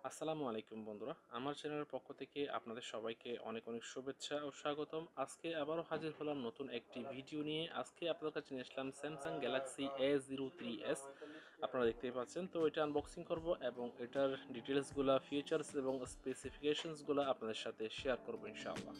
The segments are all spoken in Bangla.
আসসালামু আলাইকুম বন্ধুরা, আমার চ্যানেলের পক্ষ থেকে আপনাদের সবাইকে অনেক অনেক শুভেচ্ছা ও স্বাগতম। আজকে আবারও হাজির হলাম নতুন একটি ভিডিও নিয়ে। আজকে আপনাদের কাছে নিয়ে আসলাম স্যামসাং গ্যালাক্সি A03s। আপনারা দেখতেই পাচ্ছেন, তো এটা আনবক্সিং করব এবং এটার ডিটেলসগুলো, ফিচার্স এবং স্পেসিফিকেশনসগুলো আপনাদের সাথে শেয়ার করব ইনশাআল্লাহ।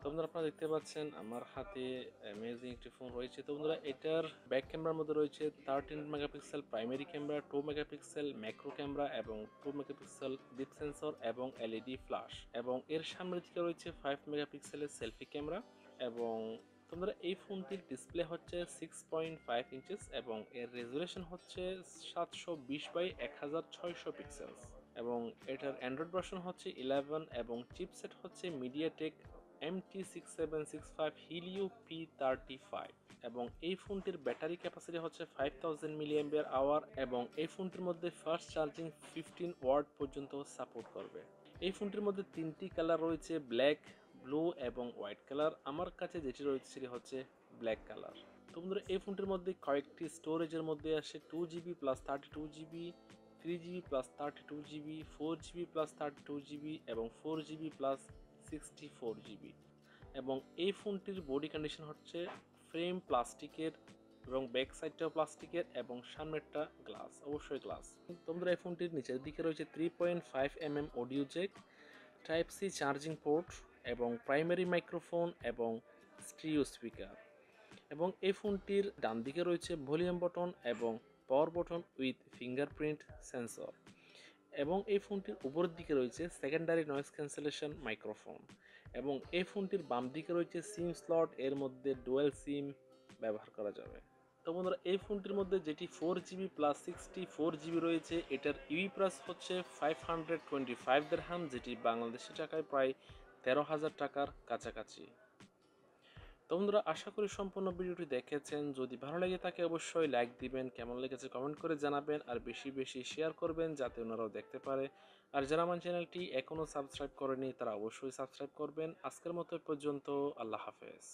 তো বন্ধুরা, আপনারা দেখতে পাচ্ছেন আমার হাতে অ্যামেজিং একটি ফোন রয়েছে। তো বন্ধুরা, এটার ব্যাক ক্যামেরার মধ্যে রয়েছে 13 megapixel primary camera, 2 megapixel macro camera এবং 2 মেগাপিক্সেল ডিপ সেন্সর এবং এলইডি ফ্ল্যাশ, এবং এর সামনের দিকে রয়েছে 5 মেগাপিক্সেলের সেলফি ক্যামেরা। এবং তোমরা এই ফোনটির ডিসপ্লে হচ্ছে 6.5 ইঞ্চেস এবং এর রেজুলেশন হচ্ছে 720 বাই 1600 পিক্সেলস। এবং এটার অ্যান্ড্রয়েড ভার্সন হচ্ছে 11 এবং চিপসেট হচ্ছে মিডিয়াটেক MT6765 Helio P35। এবং এই ফোনটির ব্যাটারি ক্যাপাসিটি হচ্ছে 5000 mAh এবং এই ফোনটির মধ্যে ফাস্ট চার্জিং 15 ওয়াট পর্যন্ত সাপোর্ট করবে। এই ফোনটির মধ্যে তিনটি কালার রয়েছে, ব্ল্যাক, ব্লু এবং হোয়াইট কালার। আমার কাছে যেটি রয়েছে সেটি হচ্ছে ব্ল্যাক কালার। তো বন্ধুরা, এই ফোনটির মধ্যে কয়েকটি স্টোরেজের মধ্যে আসে 2GB plus 32GB, 3GB plus 32GB, 4GB plus 32GB এবং 4GB প্লাস 64GB। এবং এই ফোনটির বডি কন্ডিশন হচ্ছে ফ্রেম প্লাস্টিকের এবং ব্যাক সাইডটাও প্লাস্টিকের এবং সামনেরটা গ্লাস, অবশ্যই গ্লাস। তোমরা এই ফোনটির নিচের দিকে রয়েছে 3.5mm audio jack, type C charging port এবং প্রাইমারি মাইক্রোফোন এবং স্টিরিও স্পিকার। এবং এই ফোনটির ডান দিকে রয়েছে ভলিউম বটন এবং power button with fingerprint sensor. এবং এই ফোনটির উপরের দিকে রয়েছে সেকেন্ডারি নয়েজ ক্যান্সেলেশন মাইক্রোফোন। এবং এই ফোনটির বাম দিকে রয়েছে সিম স্লট, এর মধ্যে ডুয়েল সিম ব্যবহার করা যাবে। তো বন্ধুরা, এই ফোনটির মধ্যে যেটি 4GB প্লাস 64GB রয়েছে, এটার ইউই প্রাইস হচ্ছে 525 দিরহাম, যেটি বাংলাদেশি টাকায় প্রায় 13,000 টাকার কাছাকাছি। তো বন্ধুরা, আশা করি সম্পূর্ণ ভিডিওটি দেখেছেন। যদি ভালো লেগে থাকে অবশ্যই লাইক দিবেন, কেমন লেগেছে কমেন্ট করে জানাবেন, আর বেশি বেশি শেয়ার করবেন যাতে ওনারাও দেখতে পারে। আর যারা আমার চ্যানেলটি এখনও সাবস্ক্রাইব করেনি তারা অবশ্যই সাবস্ক্রাইব করবেন। আজকের মতো পর্যন্ত, আল্লাহ হাফেজ।